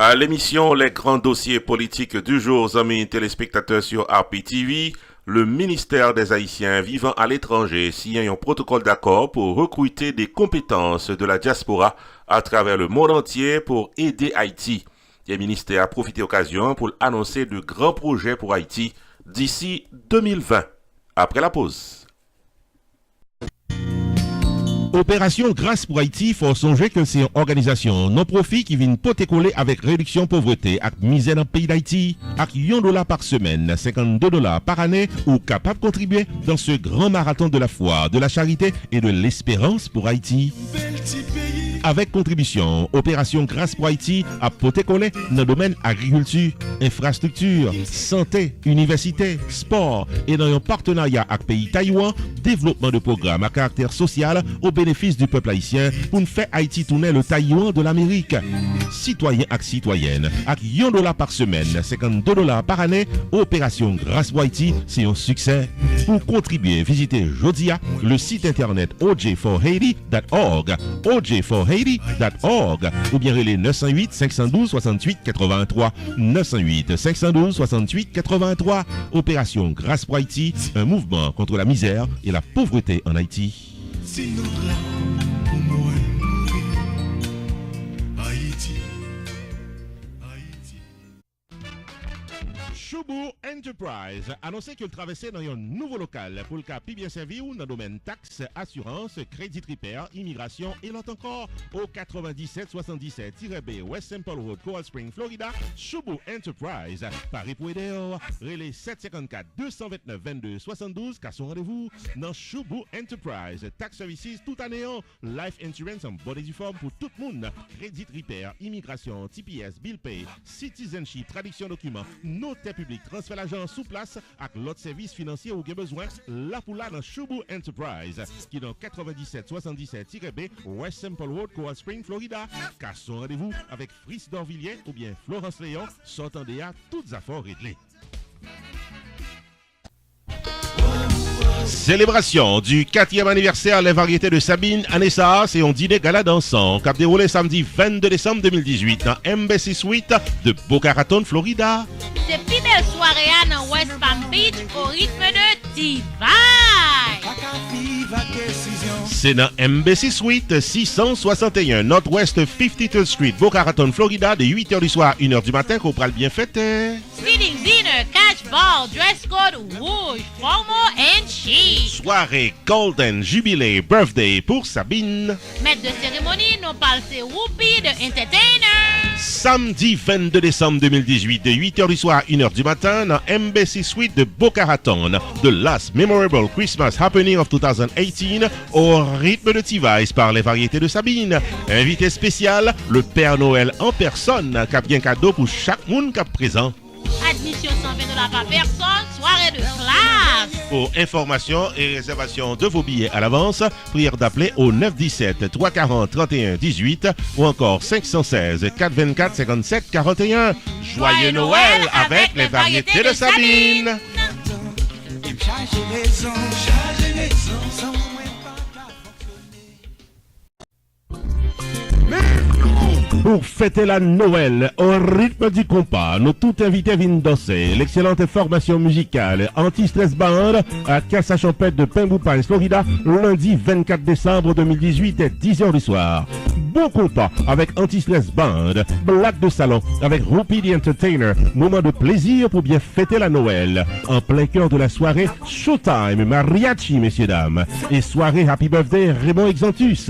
À l'émission Les grands dossiers politiques du jour, amis téléspectateurs sur RPTV, le ministère des Haïtiens vivant à l'étranger signe un protocole d'accord pour recruter des compétences de la diaspora à travers le monde entier pour aider Haïti. Le ministère a profité de l'occasion pour annoncer de grands projets pour Haïti d'ici 2020. Après la pause. Opération Grâce pour Haïti, faut songer que c'est une organisation non-profit qui vient poter coller avec réduction pauvreté et misère dans le pays d'Haïti. Avec $1 par semaine, $52 par année, ou capable de contribuer dans ce grand marathon de la foi, de la charité et de l'espérance pour Haïti. Avec contribution, Opération Grâce pour Haïti a poté coller dans le domaine agriculture, infrastructure, santé, université, sport et dans un partenariat avec le pays Taïwan, développement de programmes à caractère social au bénéfice du peuple haïtien pour nous faire Haïti tourner le Taïwan de l'Amérique. Citoyens et citoyennes, avec $1 par semaine, $52 par année, Opération Grâce pour Haïti, c'est un succès. Pour contribuer, visitez Jodia le site internet oj4haiti.org, oj4haiti.org, ou bien les 908 512 68 83, 908 512 68 83. Opération Grâce pour Haïti, un mouvement contre la misère et la pauvreté en Haïti. Choubou Enterprise annoncé qu'il traversait dans un nouveau local pour le cas bien servi ou dans le domaine taxes, assurance, crédit repair, immigration et l'autre encore au 9777-B West Temple Road, Coral Spring, Florida. Choubou Enterprise, Paris pour aider, relais 754 229 22 72 car son rendez-vous dans Choubou Enterprise. Tax services tout année, life insurance en bonne et due forme pour tout le monde, crédit repair, immigration, TPS, bill pay, citizenship, traduction documents, notaire public, transfert l'argent sous place avec l'autre service financier ou besoin, là pour là dans Choubou Enterprise, qui est dans 9777-B West Temple Road, Coral Spring, Florida. Car son rendez-vous avec Fris Dorvilliers ou bien Florence Léon, sortant des toutes affaires réglées. Célébration du 4e anniversaire Les Variétés de Sabine Anessa, c'est un dîner gala dansant qui a déroulé samedi 22 décembre 2018 dans Embassy Suite de Boca Raton, Florida. C'est plus belle soirée dans West Palm Beach au rythme de Divine. C'est dans Embassy Suite 661 Northwest 53rd Street, Boca Raton, Florida, de 8h du soir à 1h du matin qu'on pourra bien fêter. Seating dinner, catch ball, dress code rouge, formal and chic. Soirée Golden Jubilee Birthday pour Sabine. Maître de cérémonie, nous parlons c'est Whoopi de Entertainer. Samedi 22 décembre 2018, de 8h du soir à 1h du matin, dans Embassy Suite de Boca Raton, The Last Memorable Christmas Happening of 2018, au rythme de T-Vice par Les Variétés de Sabine. Invité spécial, le Père Noël en personne, qui a bien cadeau pour chaque monde qui est présent. Admission $120 par personne, soirée de classe. Pour information et réservation de vos billets à l'avance, prière d'appeler au 917 340 31 18 ou encore 516 424 57 41. Joyeux Noël avec Les Variétés de Sabine. Pour fêter la Noël au rythme du compas, nos tout invités viennent danser l'excellente formation musicale Anti-Stress Band à Casa Champêtre de Pembroke Pines, Florida, lundi 24 décembre 2018 à 10h du soir. Bon compas avec Anti-Stress Band, Black de salon avec Whoopi the Entertainer, moment de plaisir pour bien fêter la Noël. En plein cœur de la soirée, Showtime, Mariachi, messieurs dames, et soirée Happy Birthday Raymond Exantus.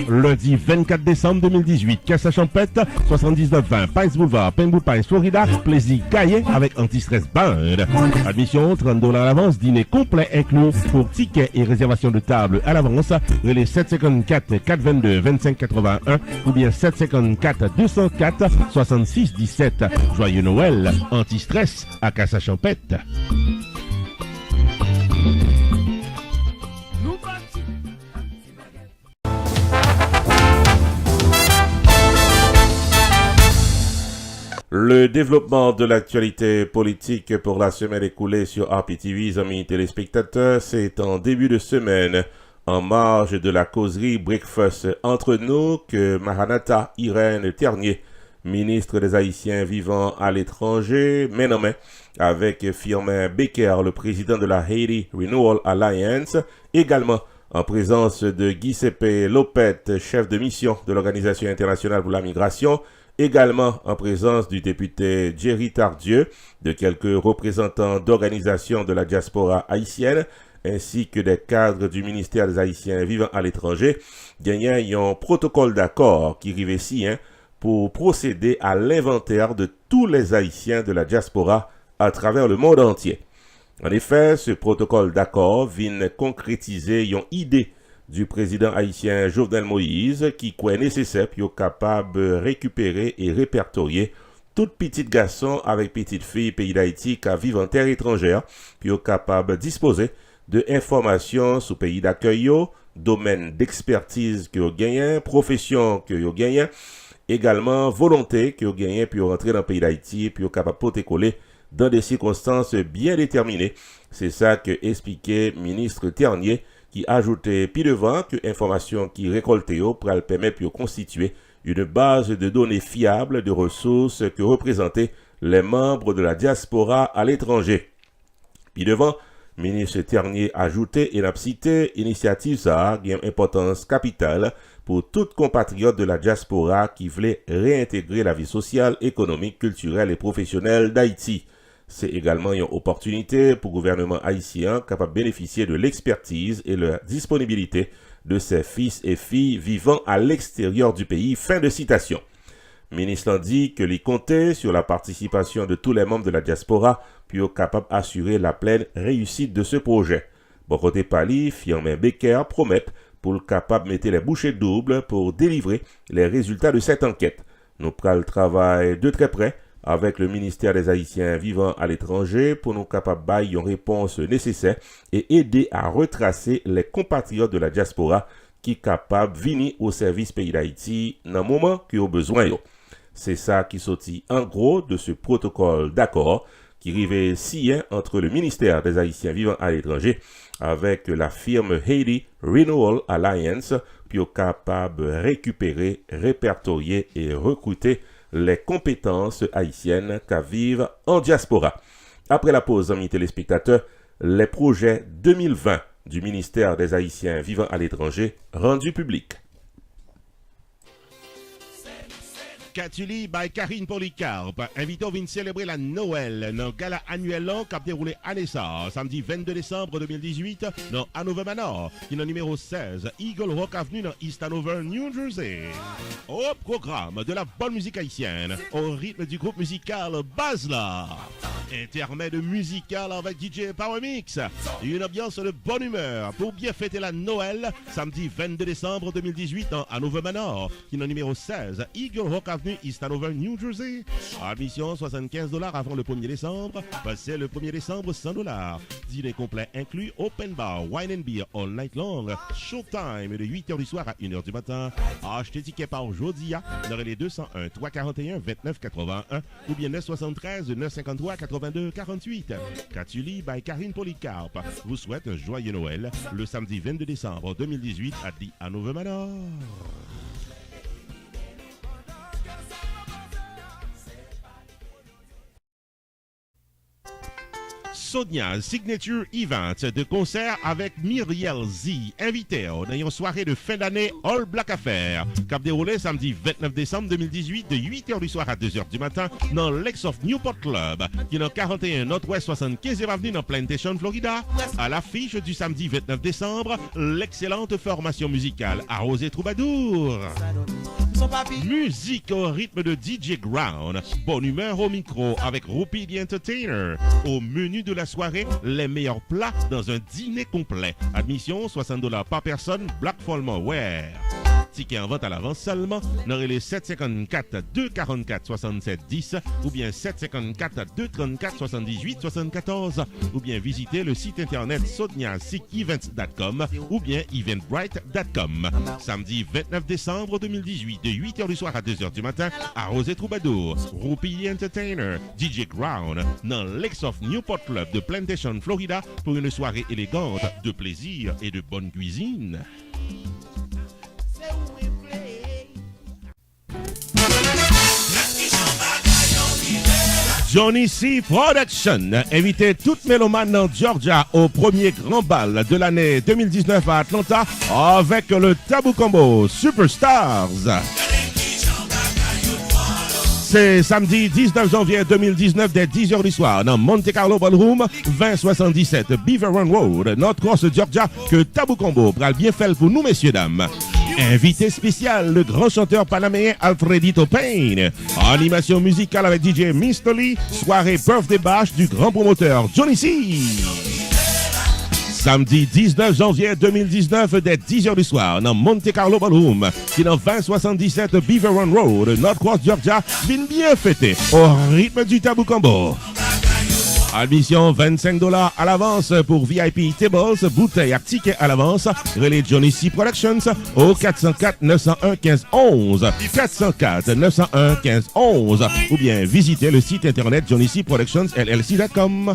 Lundi 24 décembre 2018, Casa Champêtre, 7920 Pines Boulevard, Pembroke Pines, Florida, plaisir gaillé avec Anti-Stress Band. Admission $30 à l'avance, dîner complet inclus pour tickets et réservation de table à l'avance, les 754 422 25 81 ou bien 754 204 66 17. Joyeux Noël, Anti-Stress à Casa Champêtre. Le développement de l'actualité politique pour la semaine écoulée sur RPTV, amis téléspectateurs, c'est en début de semaine, en marge de la causerie Breakfast entre nous, que Maranatha Irène Ternier ministre des Haïtiens vivant à l'étranger, main en main avec Firmin Becker, le président de la Haiti Renewal Alliance, également en présence de Giuseppe Lopet, chef de mission de l'Organisation internationale pour la migration, également en présence du député Jerry Tardieu, de quelques représentants d'organisations de la diaspora haïtienne, ainsi que des cadres du ministère des Haïtiens vivant à l'étranger, gagnant un protocole d'accord qui arrive ici pour procéder à l'inventaire de tous les Haïtiens de la diaspora à travers le monde entier. En effet, ce protocole d'accord vient concrétiser une idée du président haïtien Jovenel Moïse qui croit nécessaire pour capable de récupérer et répertorier toute petite garçon avec petite fille pays d'Haïti qui vivent en terre étrangère, pour capable de disposer de informations sur pays d'accueil, domaine d'expertise que vous gagnez, profession que vous gagnez, également volonté que vous gagnez pour rentrer dans le pays d'Haïti, pour capable de coller dans des circonstances bien déterminées. C'est ça que expliquait ministre Ternier, qui ajoutait puis devant que information qui récoltée pour le permettre de constituer une base de données fiables de ressources que représentaient les membres de la diaspora à l'étranger. Puis devant, ministre Ternier ajoutait et n'a cité initiative ça a une importance capitale pour tout compatriote de la diaspora qui voulait réintégrer la vie sociale, économique, culturelle et professionnelle d'Haïti. C'est également une opportunité pour le gouvernement haïtien capable de bénéficier de l'expertise et de la disponibilité de ses fils et filles vivant à l'extérieur du pays. Fin de citation. Ministre dit que les comptait sur la participation de tous les membres de la diaspora pour capable d'assurer la pleine réussite de ce projet. Bon côté Pali, Firmin Becker promet pour le capable de mettre les bouchées doubles pour délivrer les résultats de cette enquête. Nous prenons le travail de très près avec le ministère des Haïtiens vivant à l'étranger pour nous capables de une réponse nécessaire et aider à retracer les compatriotes de la diaspora qui sont capables de venir au service pays d'Haïti dans le moment qu'ils ont besoin. C'est ça qui sortit en gros de ce protocole d'accord qui arrivait si entre le ministère des Haïtiens vivant à l'étranger avec la firme Haiti Renewal Alliance pour capable de récupérer, répertorier et recruter les compétences haïtiennes qui vivent en diaspora. Après la pause, amis téléspectateurs, les projets 2020 du ministère des Haïtiens vivant à l'étranger rendus publics. Catuli by Karine Polycarpe, invité à venir célébrer la Noël dans le gala annuel qui a déroulé à Nessa, samedi 22 décembre 2018 dans Hanover Manor, qui est le numéro 16, Eagle Rock Avenue dans East Hanover, New Jersey. Au programme de la bonne musique haïtienne, au rythme du groupe musical Bazla. Intermède musical avec DJ Power Mix. Une ambiance de bonne humeur pour bien fêter la Noël, samedi 22 décembre 2018 dans Hanover Manor, qui est le numéro 16, Eagle Rock Avenue, East Hanover, New Jersey. Admission $75 avant le 1er décembre. Passez le 1er décembre $100. Dîner complet inclus, open bar, wine and beer all night long. Showtime de 8h du soir à 1h du matin. Achetez ticket par aujourd'hui dans les 201 341 29 81 ou bien 973 953 82 48. Catuli by Karine Polycarpe vous souhaite un joyeux Noël le samedi 22 décembre 2018 à The Hanover Manor. Sonia Signature Event de concert avec Myriel Z, invité dans une soirée de fin d'année All Black Affair, cap déroulé samedi 29 décembre 2018 de 8h du soir à 2h du matin dans l'Ex of Newport Club, qui est dans 41 Northwest 75e Avenue dans Plantation, Florida. À l'affiche du samedi 29 décembre, l'excellente formation musicale Arrosé Troubadour. Musique au rythme de DJ Ground, bonne humeur au micro avec Rupi the Entertainer. Au menu de la soirée, les meilleurs plats dans un dîner complet. Admission $60 par personne, Black Falmer Wear. Ticket en vente à l'avance seulement dans les 754 244 67 10 ou bien 754 234 78 74 ou bien visiter le site internet soniasicevents.com ou bien eventbrite.com. Samedi 29 décembre 2018 de 8h du soir à 2h du matin à Rosé Troubadour, Rupi Entertainer, DJ Ground dans l'Ex of Newport Club de Plantation, Florida pour une soirée élégante de plaisir et de bonne cuisine. Johnny C. Production invitait toute mélomane en Georgia au premier grand bal de l'année 2019 à Atlanta avec le Tabou Combo Superstars. C'est samedi 19 janvier 2019 dès 10h du soir dans Monte Carlo Ballroom 2077 Beaver Run Road, North Cross, Georgia, que Tabou Combo pral bien fait pour nous, messieurs, dames. Invité spécial, le grand chanteur panaméen Alfredito Payne. Animation musicale avec DJ Mr. Lee. Soirée Birthday Bash du grand promoteur Johnny C. Samedi 19 janvier 2019 dès 10h du soir dans Monte Carlo Ballroom, qui est dans 2077 Beaver Run Road, North Cross, Georgia, bien fêté au rythme du Tabou Combo. Admission $25 à l'avance pour VIP tables, bouteilles à tickets à l'avance. Relais Johnny C. Productions au 404-901-1511. 404-901-1511. Ou bien visitez le site internet johnnycproductionsllc.com.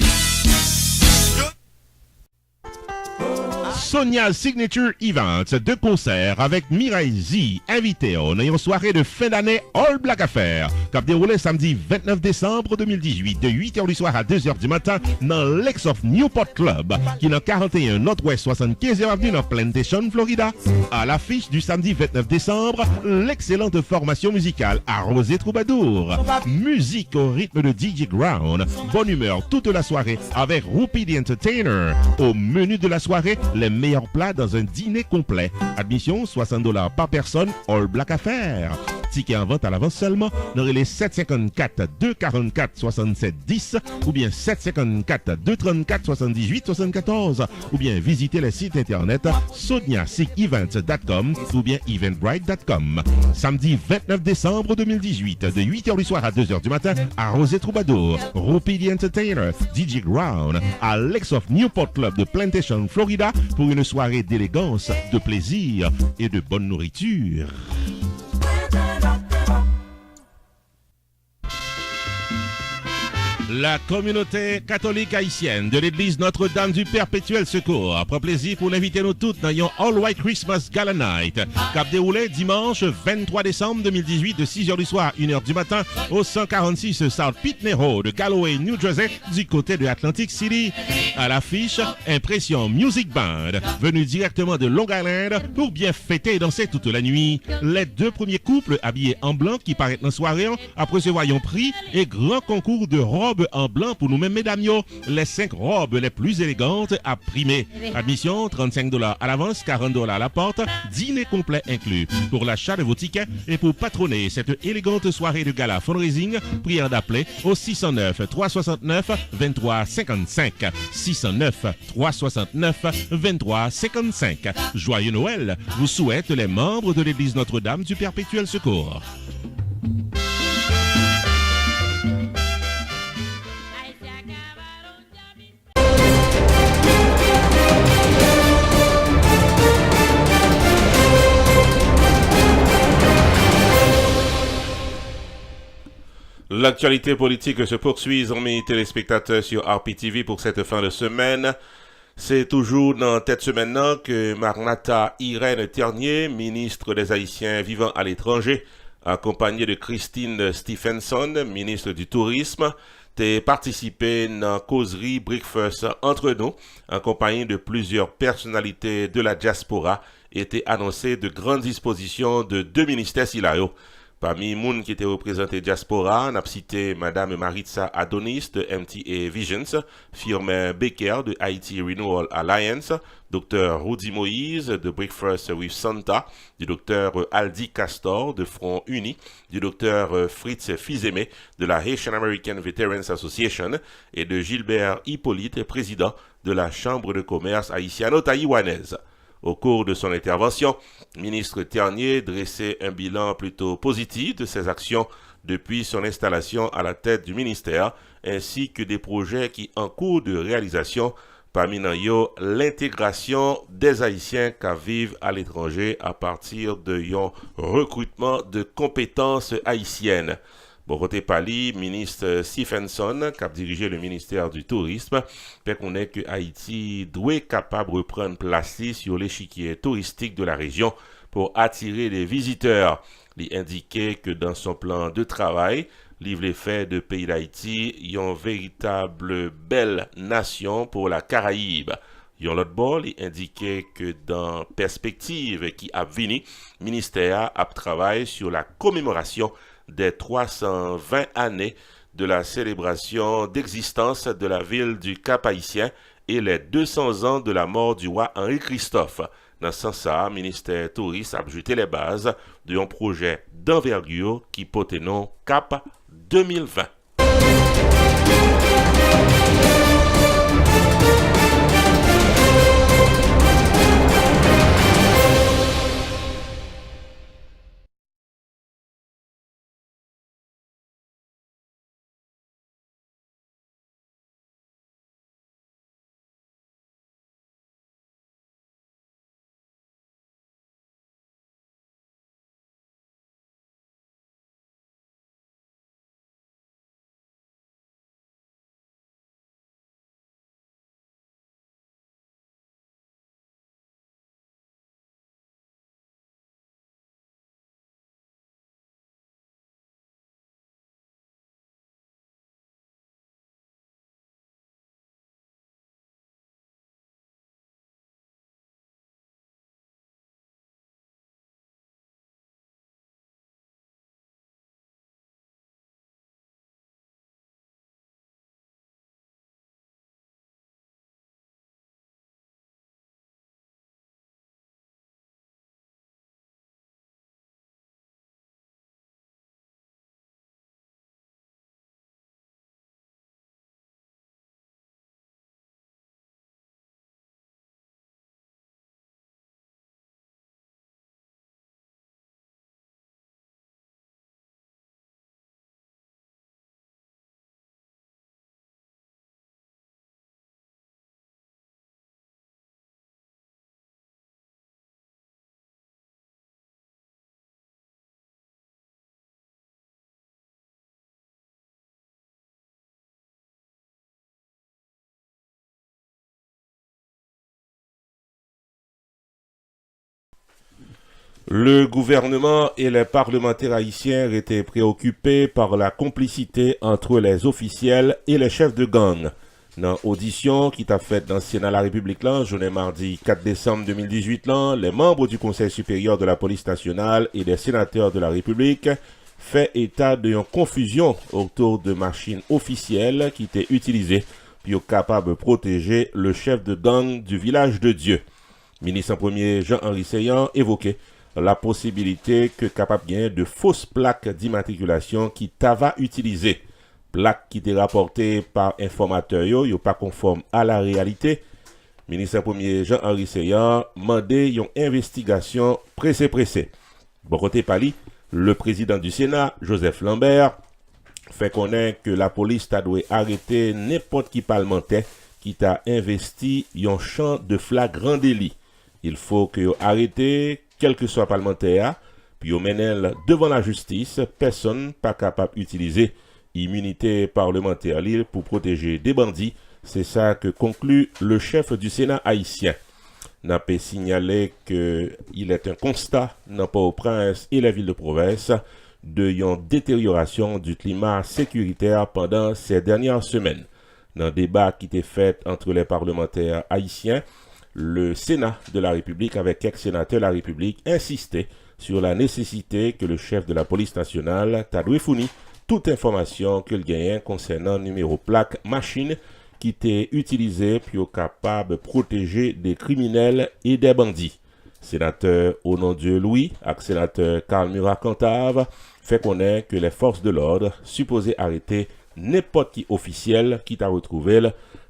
Sonia Signature Events, deux concerts avec Mireille Z, invité dans une soirée de fin d'année All Black Affair, qui a déroulé samedi 29 décembre 2018 de 8h du soir à 2h du matin dans l'Ex of Newport Club, qui est dans 41 Northwest 75e Avenue dans Plantation, Florida. À l'affiche du samedi 29 décembre, l'excellente formation musicale Arrosé Troubadour. Musique au rythme de DJ Ground. Bonne humeur toute la soirée avec Whoopi the Entertainer. Au menu de la soirée, les meilleurs plats dans un dîner complet. Admission $60 par personne, All Black Affair. Ticket en vente à l'avance seulement dans les 754-244-6710 ou bien 754-234-78-74 ou bien visitez le site internet soniacevents.com ou bien eventbrite.com. Samedi 29 décembre 2018 de 8h du soir à 2h du matin à Rosé Troubadour, Whoopi the Entertainer, DJ Ground à l'Ex of Newport Club de Plantation, Florida pour une soirée d'élégance, de plaisir et de bonne nourriture. La communauté catholique haïtienne de l'église Notre-Dame du Perpétuel Secours prend plaisir pour l'inviter nous toutes dans un All White Christmas Gala Night cap déroulé dimanche 23 décembre 2018 de 6h du soir à 1h du matin au 146 South Pitney Road de Calloway, New Jersey du côté de Atlantic City. À l'affiche, Impression Music Band venu directement de Long Island pour bien fêter et danser toute la nuit. Les deux premiers couples habillés en blanc qui paraissent dans la soirée après ce voyons prix et grand concours de robes en blanc pour nous-mêmes, mesdames, les 5 robes les plus élégantes à primer. Admission $35 à l'avance, $40 à la porte, dîner complet inclus. Pour l'achat de vos tickets et pour patronner cette élégante soirée de gala fundraising, prière d'appeler au 609-369-2355. 609-369-2355. Joyeux Noël, vous souhaitent les membres de l'église Notre-Dame du Perpétuel Secours. L'actualité politique se poursuit, amis téléspectateurs, sur RPTV pour cette fin de semaine. C'est toujours dans cette semaine que Marnata Irène Ternier, ministre des Haïtiens vivant à l'étranger, accompagnée de Christine Stephenson, ministre du Tourisme, a participé dans la causerie Breakfast entre nous, accompagnée de plusieurs personnalités de la diaspora, était annoncé de grandes dispositions de 2 ministères silayo. Parmi les gens qui étaient représentés diaspora, on a cité Madame Maritza Adonis de MTA Visions, Firmin Becker de Haiti Renewal Alliance, Dr. Rudy Moïse de Breakfast with Santa, du Dr. Aldi Castor de Front Uni, du Dr. Fritz Fizeme de la Haitian American Veterans Association et de Gilbert Hippolyte, président de la Chambre de commerce haïtiano-taïwanaise. Au cours de son intervention, le ministre Ternier dressait un bilan plutôt positif de ses actions depuis son installation à la tête du ministère, ainsi que des projets qui en cours de réalisation, parmi l'intégration des Haïtiens qui vivent à l'étranger à partir de recrutement de compétences haïtiennes. Bon, côté Pali, ministre Stephenson, qui a dirigé le ministère du Tourisme, fait qu'on est que Haïti doit être capable de reprendre place sur l'échiquier touristique de la région pour attirer les visiteurs. Il indiquait que dans son plan de travail, livre les faits de pays d'Haïti, une véritable belle nation pour la Caraïbe. Yon l'autre bord, il indiquait que dans perspective qui a venu, ministère a travaillé sur la commémoration des 320 années de la célébration d'existence de la ville du Cap-Haïtien et les 200 ans de la mort du roi Henri-Christophe. Dans ce sens, le ministère touriste a jeté les bases d'un projet d'envergure qui porte nom Cap 2020. Le gouvernement et les parlementaires haïtiens étaient préoccupés par la complicité entre les officiels et les chefs de gang. Dans l'audition qui t'a faite dans le Sénat de la République, journée mardi 4 décembre 2018, les membres du Conseil supérieur de la police nationale et des sénateurs de la République fait état d'une confusion autour de machines officielles qui étaient utilisées pour être capable de protéger le chef de gang du village de Dieu. Ministre en premier Jean-Henri Seillant évoquait la possibilité que capable gain de fausses plaques d'immatriculation qui t'ava utilisées. Plaques qui étaient rapportées par informateur yo pas conforme à la réalité. Ministre premier Jean-Henri Seillant mandé une investigation pressée. Bon côté Pali, le président du Sénat, Joseph Lambert, fait connaître que la police t'a dû arrêter n'importe qui parlementaire qui t'a investi un champ de flagrant délit. Il faut que vous arrêtez quel que soit parlementaire, puis vous menez devant la justice, personne pas capable d'utiliser immunité parlementaire pour protéger des bandits. C'est ça que conclut le chef du Sénat haïtien. N'a pas signalé qu'il est un constat dans Port-au-Prince et la ville de province de une détérioration du climat sécuritaire pendant ces dernières semaines. Dans le débat qui était fait entre les parlementaires haïtiens, le Sénat de la République avec ex-sénateur de la République insistait sur la nécessité que le chef de la police nationale t'a dû fournir toute information que le gagnant concernant numéro plaque machine qui était utilisé pour être capable de protéger des criminels et des bandits. Sénateur au nom de Louis, avec sénateur Karl Murat-Cantave, fait connaître que les forces de l'ordre supposées arrêter n'importe qui officiel qui t'a retrouvé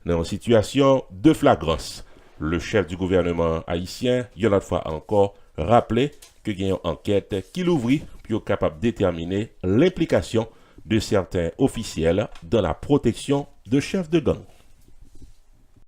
dans une situation de flagrance. Le chef du gouvernement haïtien, une autre fois encore, rappelé que il y a une enquête qui l'ouvrit pour être capable de déterminer l'implication de certains officiels dans la protection de chefs de gang.